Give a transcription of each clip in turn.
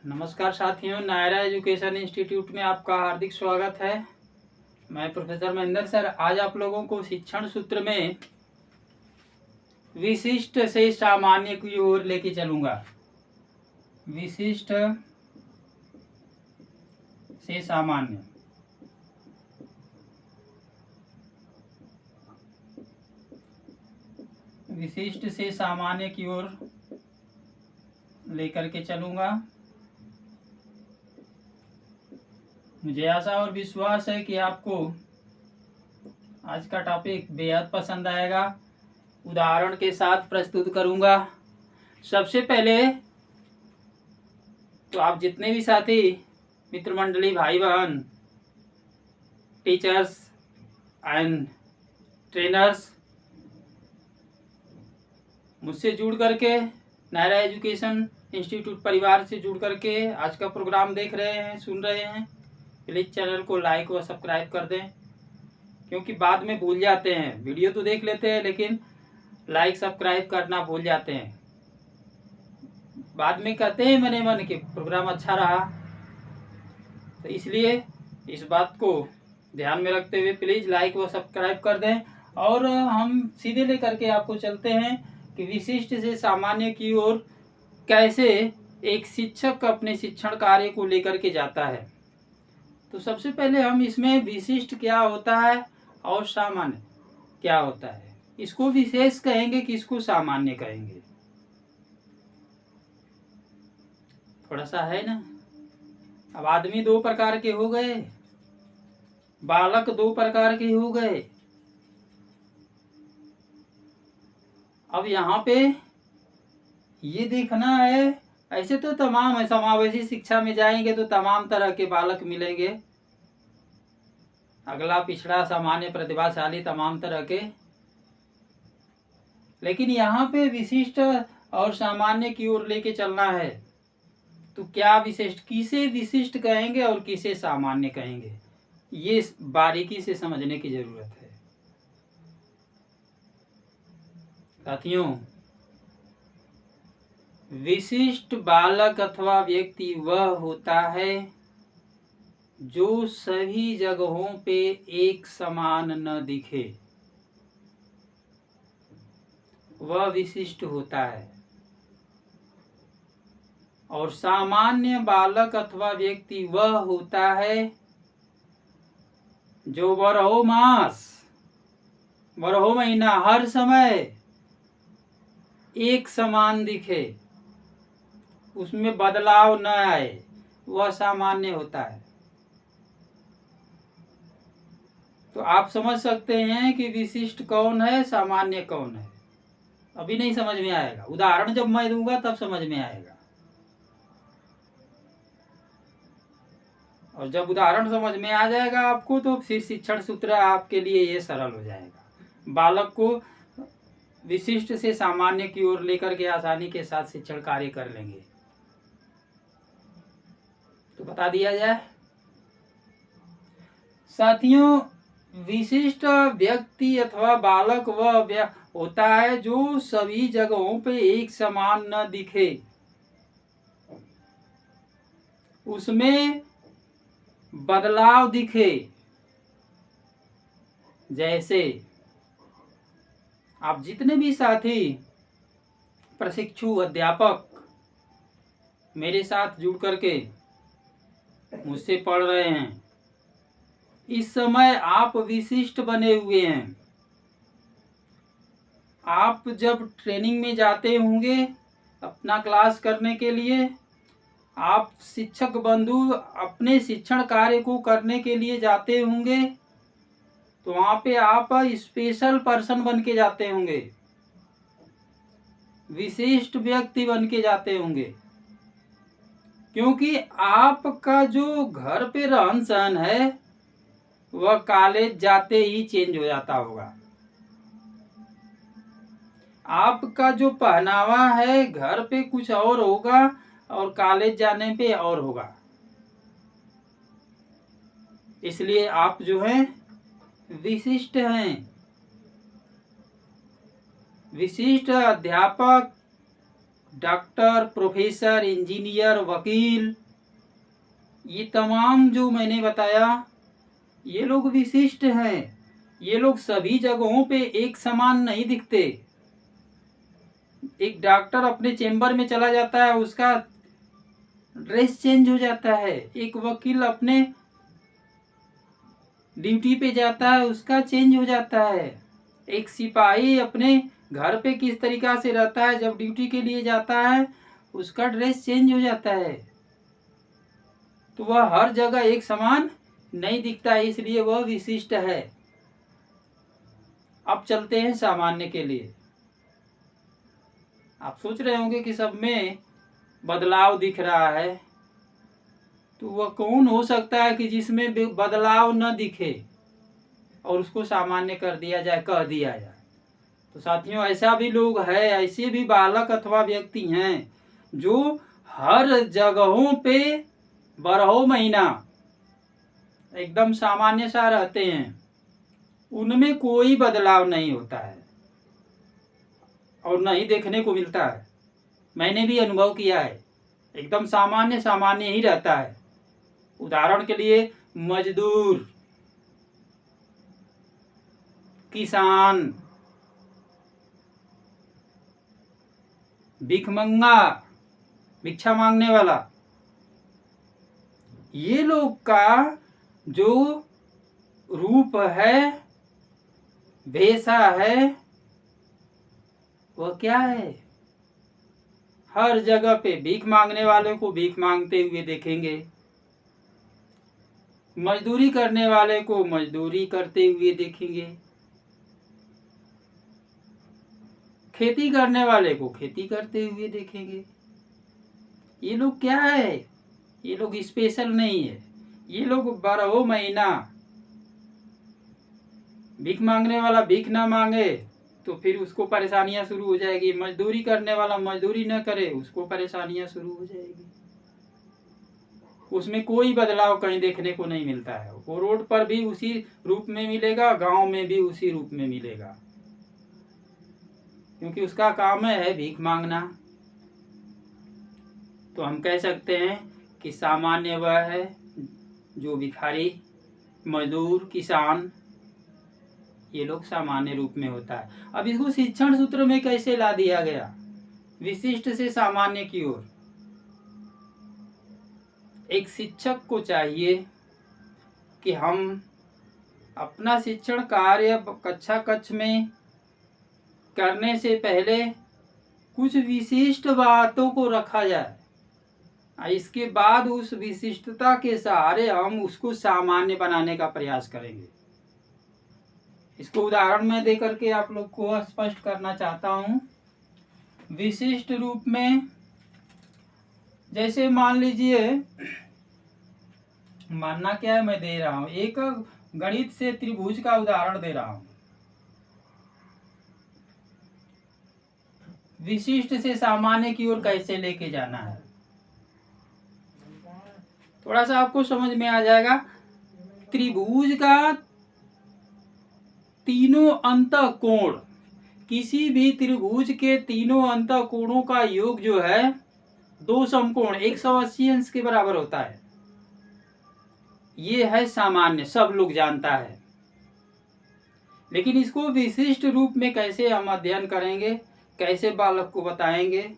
नमस्कार साथियों, Naira education institute में आपका हार्दिक स्वागत है। मैं प्रोफेसर महेंद्र सर आज आप लोगों को शिक्षण सूत्र में विशिष्ट से सामान्य की ओर लेके चलूंगा। विशिष्ट से सामान्य। विशिष्ट से सामान्य की ओर लेकर के चलूंगा। मुझे आशा और विश्वास है कि आपको आज का टॉपिक बेहद पसंद आएगा। उदाहरण के साथ प्रस्तुत करूंगा। सबसे पहले तो आप जितने भी साथी मित्र मंडली, भाई बहन, टीचर्स एंड ट्रेनर्स मुझसे जुड़ करके, नायरा एजुकेशन इंस्टीट्यूट परिवार से जुड़ करके आज का प्रोग्राम देख रहे हैं, सुन रहे हैं, प्लीज़ चैनल को लाइक व सब्सक्राइब कर दें, क्योंकि बाद में भूल जाते हैं। वीडियो तो देख लेते हैं लेकिन लाइक सब्सक्राइब करना भूल जाते हैं। बाद में कहते हैं मने मन कि प्रोग्राम अच्छा रहा। तो इसलिए इस बात को ध्यान में रखते हुए प्लीज़ लाइक व सब्सक्राइब कर दें। और हम सीधे लेकर के आपको चलते हैं कि विशिष्ट से सामान्य की ओर कैसे एक शिक्षक अपने शिक्षण कार्य को लेकर के जाता है। तो सबसे पहले हम इसमें विशिष्ट क्या होता है और सामान्य क्या होता है, इसको विशेष कहेंगे कि इसको सामान्य कहेंगे, थोड़ा सा है ना। अब आदमी दो प्रकार के हो गए, बालक दो प्रकार के हो गए। अब यहाँ पे ये देखना है, ऐसे तो तमाम है, समावेशी शिक्षा में जाएंगे तो तमाम तरह के बालक मिलेंगे, अगला पिछड़ा सामान्य प्रतिभाशाली तमाम तरह के। लेकिन यहाँ पे विशिष्ट और सामान्य की ओर लेके चलना है तो क्या विशिष्ट, किसे विशिष्ट कहेंगे और किसे सामान्य कहेंगे, ये बारीकी से समझने की जरूरत है साथियों। विशिष्ट बालक अथवा व्यक्ति वह होता है जो सभी जगहों पे एक समान न दिखे, वह विशिष्ट होता है। और सामान्य बालक अथवा व्यक्ति वह होता है जो बारहो मास, बारहो महीना, हर समय एक समान दिखे, उसमें बदलाव न आए, वह सामान्य होता है। तो आप समझ सकते हैं कि विशिष्ट कौन है, सामान्य कौन है। अभी नहीं समझ में आएगा, उदाहरण जब मैं दूंगा तब समझ में आएगा। और जब उदाहरण समझ में आ जाएगा आपको तो फिर शिक्षण सूत्र आपके लिए ये सरल हो जाएगा। बालक को विशिष्ट से सामान्य की ओर लेकर के आसानी के साथ शिक्षण कार्य कर लेंगे। तो बता दिया जाए साथियों, विशिष्ट व्यक्ति अथवा बालक वह होता है जो सभी जगहों पे एक समान न दिखे, उसमें बदलाव दिखे। जैसे आप जितने भी साथी प्रशिक्षु अध्यापक मेरे साथ जुड़ करके मुझसे पढ़ रहे हैं, इस समय आप विशिष्ट बने हुए हैं। आप जब ट्रेनिंग में जाते होंगे अपना क्लास करने के लिए, आप शिक्षक बंधु अपने शिक्षण कार्य को करने के लिए जाते होंगे, तो वहाँ पे आप स्पेशल पर्सन बन के जाते होंगे, विशिष्ट व्यक्ति बन के जाते होंगे, क्योंकि आपका जो घर पे रहन सहन है वह कॉलेज जाते ही चेंज हो जाता होगा। आपका जो पहनावा है घर पे कुछ और होगा और कॉलेज जाने पे और होगा। इसलिए आप जो हैं विशिष्ट हैं। विशिष्ट अध्यापक डॉक्टर, प्रोफेसर, इंजीनियर, वकील, ये तमाम जो मैंने बताया, ये लोग विशिष्ट हैं। ये लोग सभी जगहों पे एक समान नहीं दिखते। एक डॉक्टर अपने चेंबर में चला जाता है, उसका ड्रेस चेंज हो जाता है। एक वकील अपने ड्यूटी पे जाता है, उसका चेंज हो जाता है। एक सिपाही अपने घर पे किस तरीका से रहता है, जब ड्यूटी के लिए जाता है उसका ड्रेस चेंज हो जाता है। तो वह हर जगह एक समान नहीं दिखता है, इसलिए वह विशिष्ट है। अब चलते हैं सामान्य के लिए। आप सोच रहे होंगे कि सब में बदलाव दिख रहा है, तो वह कौन हो सकता है कि जिसमें बदलाव न दिखे और उसको सामान्य कर दिया जाए, कह दिया जाए। तो साथियों, ऐसा भी लोग है, ऐसे भी बालक अथवा व्यक्ति हैं जो हर जगहों पे 12 महीना एकदम सामान्य सा रहते हैं, उनमें कोई बदलाव नहीं होता है और न ही देखने को मिलता है। मैंने भी अनुभव किया है, एकदम सामान्य सामान्य ही रहता है। उदाहरण के लिए मजदूर, किसान, भिखमंगा, भिक्षा मांगने वाला, ये लोग का जो रूप है, भेषा है, वह क्या है? हर जगह पे भीख मांगने वाले को भीख मांगते हुए देखेंगे, मजदूरी करने वाले को मजदूरी करते हुए देखेंगे, खेती करने वाले को खेती करते हुए देखेंगे। ये लोग क्या है? ये लोग स्पेशल नहीं है। ये लोग 12 महीना, भीख मांगने वाला भीख ना मांगे तो फिर उसको परेशानियां शुरू हो जाएगी। मजदूरी करने वाला मजदूरी न करे, उसको परेशानियां शुरू हो जाएगी। उसमें कोई बदलाव कहीं देखने को नहीं मिलता है। वो रोड पर भी उसी रूप में मिलेगा, गांव में भी उसी रूप में मिलेगा, क्योंकि उसका काम है भीख मांगना। तो हम कह सकते हैं कि सामान्य वह है जो भिखारी, मजदूर, किसान, ये लोग सामान्य रूप में होता है। अब इसको शिक्षण सूत्र में कैसे ला दिया गया, विशिष्ट से सामान्य की ओर? एक शिक्षक को चाहिए कि हम अपना शिक्षण कार्य कक्षा कक्ष में करने से पहले कुछ विशिष्ट बातों को रखा जाए, इसके बाद उस विशिष्टता के सहारे हम उसको सामान्य बनाने का प्रयास करेंगे। इसको उदाहरण में देकर के आप लोग को स्पष्ट करना चाहता हूं। विशिष्ट रूप में जैसे मान लीजिए, मानना क्या है, मैं दे रहा हूं एक गणित से त्रिभुज का उदाहरण दे रहा हूं। विशिष्ट से सामान्य की ओर कैसे लेके जाना है, थोड़ा सा आपको समझ में आ जाएगा। त्रिभुज का तीनों अंतः कोण, किसी भी त्रिभुज के तीनों अंतः कोणों का योग जो है 2 समकोण 180 अंश के बराबर होता है। ये है सामान्य, सब लोग जानता है। लेकिन इसको विशिष्ट रूप में कैसे हम अध्ययन करेंगे, कैसे बालक को बताएंगे,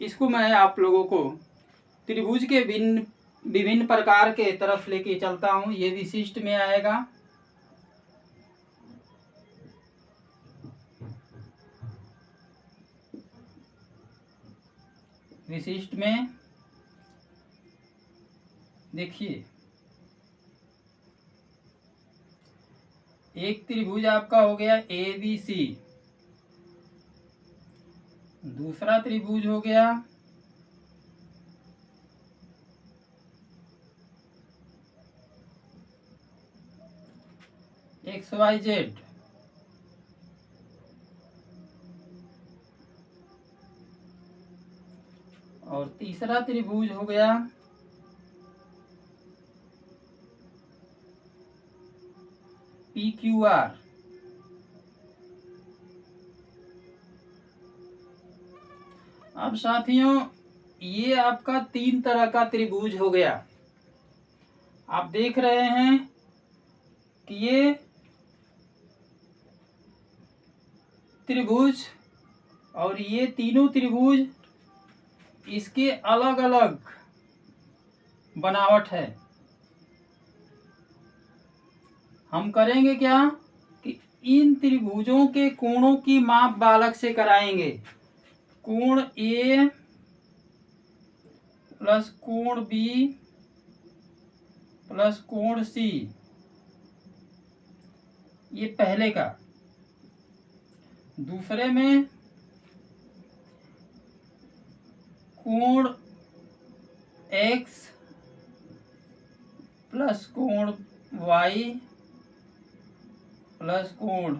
इसको मैं आप लोगों को त्रिभुज के विभिन्न प्रकार के तरफ लेके चलता हूं। ये विशिष्ट में आएगा। विशिष्ट में देखिए, एक त्रिभुज आपका हो गया ABC, दूसरा त्रिभुज हो गया XYZ, और तीसरा त्रिभुज हो गया PQR। अब साथियों ये आपका 3 तरह का त्रिभुज हो गया। आप देख रहे हैं कि ये त्रिभुज और ये तीनों त्रिभुज इसके अलग अलग बनावट है। हम करेंगे क्या कि इन त्रिभुजों के कोणों की माप बालक से कराएंगे। कोण ए प्लस कोण बी प्लस कोण सी, ये पहले का। दूसरे में कोण एक्स प्लस कोण वाई प्लस कोण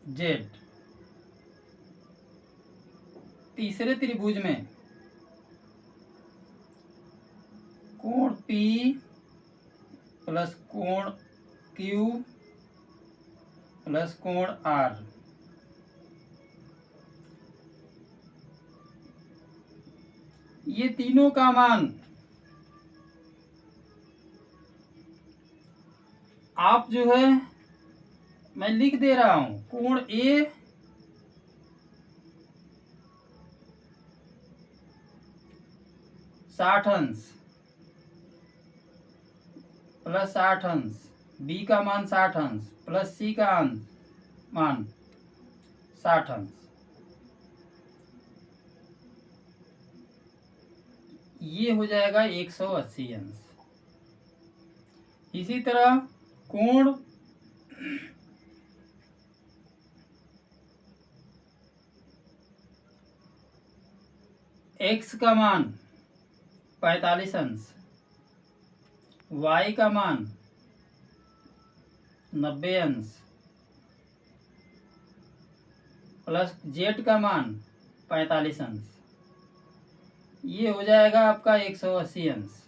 जेड। तीसरे त्रिभुज में कोण पी प्लस कोण क्यू प्लस कोण आर। ये तीनों का मान आप जो है मैं लिख दे रहा हूं। कोण ए 60 अंश प्लस 60 अंश, बी का मान 60 अंश प्लस सी का मान 60 अंश, ये हो जाएगा 180 अंश। इसी तरह कोण एक्स का मान 45 अंश, वाई का मान 90 अंश प्लस जेड का मान 45 अंश, ये हो जाएगा आपका 180 अंश।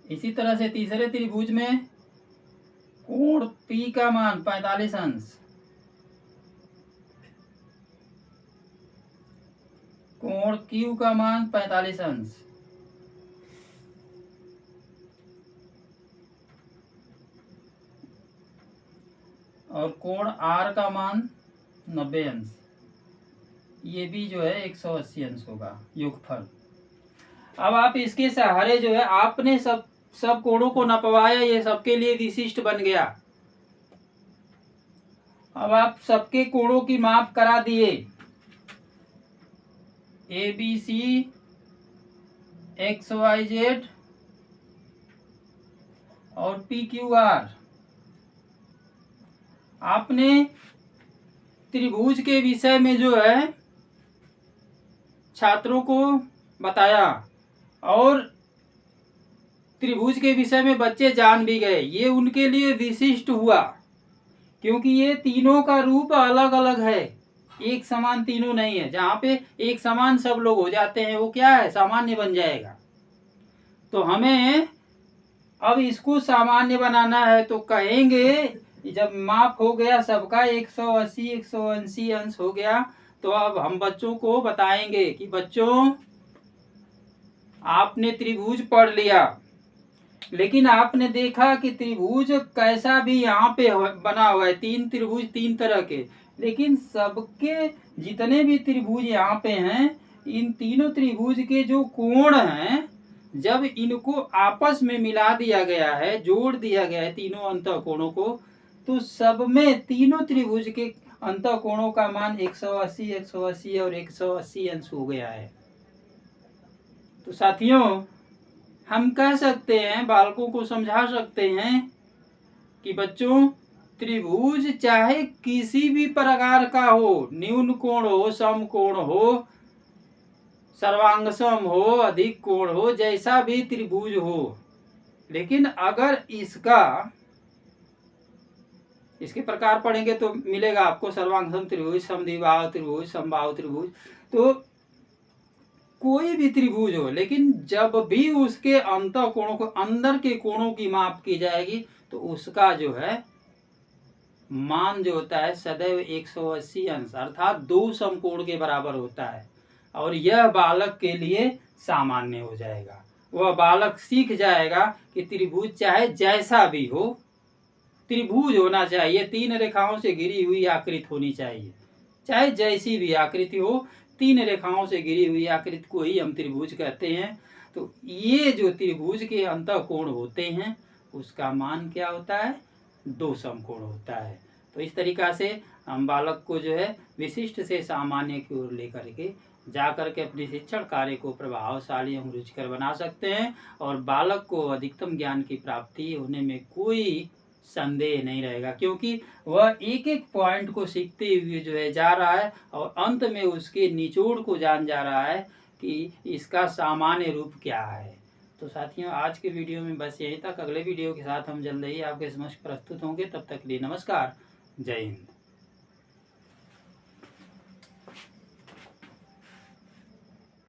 इसी तरह से तीसरे त्रिभुज में कोण पी का मान 45 अंश, कोण क्यू का मान 45 अंश, और कोण आर का मान 90 अंश, ये भी जो है 180 अंश होगा योगफल। अब आप इसके सहारे जो है आपने सब कोणों को नपवाया, ये सबके लिए विशिष्ट बन गया। अब आप सबके कोणों की माप करा दिए। A B C X Y Z और पी क्यू आर। आपने त्रिभुज के विषय में जो है छात्रों को बताया और त्रिभुज के विषय में बच्चे जान भी गए। ये उनके लिए विशिष्ट हुआ क्योंकि ये तीनों का रूप अलग अलग है, एक समान तीनों नहीं है। जहाँ पे एक समान सब लोग हो जाते हैं वो क्या है, सामान्य बन जाएगा। तो हमें अब इसको सामान्य बनाना है, तो कहेंगे जब माप हो गया सबका 180 180 अंश हो गया, तो अब हम बच्चों को बताएंगे कि बच्चों आपने त्रिभुज पढ़ लिया, लेकिन आपने देखा कि त्रिभुज कैसा भी यहाँ पे बना हुआ है, 3 त्रिभुज 3 तरह के, लेकिन सबके जितने भी त्रिभुज यहाँ पे हैं, इन तीनों त्रिभुज के जो कोण हैं, जब इनको आपस में मिला दिया गया है, जोड़ दिया गया है तीनों अंतःकोणों को, तो सब में तीनों त्रिभुज के अंतःकोणों का मान 180 180 और 180 अंश हो गया है। तो साथियों हम कह सकते हैं, बालकों को समझा सकते हैं कि बच्चों त्रिभुज चाहे किसी भी प्रकार का हो, न्यून कोण हो, सम कोण हो, सर्वांगसम हो, अधिक कोण हो, जैसा भी त्रिभुज हो, लेकिन अगर इसके प्रकार पढ़ेंगे तो मिलेगा आपको सर्वांगसम त्रिभुज, समद्विबाहु त्रिभुज, समबाहु त्रिभुज। तो कोई भी त्रिभुज हो, लेकिन जब भी उसके अंतःकोणों को, अंदर के कोणों की माप की जाएगी, तो उसका जो है मान जो होता है सदैव 180 अंश अर्थात 2 समकोण के बराबर होता है और यह बालक के लिए सामान्य हो जाएगा। वह बालक सीख जाएगा कि त्रिभुज चाहे जैसा भी हो, त्रिभुज होना चाहिए, 3 रेखाओं से घिरी हुई आकृति होनी चाहिए, चाहे जैसी भी आकृति हो, 3 रेखाओं से घिरी हुई आकृति को ही हम त्रिभुज कहते हैं। तो ये जो त्रिभुज के अंतःकोण होते हैं उसका मान क्या होता है, 2 समकोण होता है। तो इस तरीका से हम बालक को जो है विशिष्ट से सामान्य की ओर लेकर के जाकर के अपने शिक्षण कार्य को प्रभावशाली एवं रुचिकर बना सकते हैं और बालक को अधिकतम ज्ञान की प्राप्ति होने में कोई संदेह नहीं रहेगा, क्योंकि वह एक एक पॉइंट को सीखते हुए जो है जा रहा है और अंत में उसके निचोड़ को जान जा रहा है कि इसका सामान्य रूप क्या है। तो साथियों, आज के वीडियो में बस यहीं तक। अगले वीडियो के साथ हम जल्द ही आपके समक्ष प्रस्तुत होंगे। तब तक के लिए नमस्कार, जय हिंद।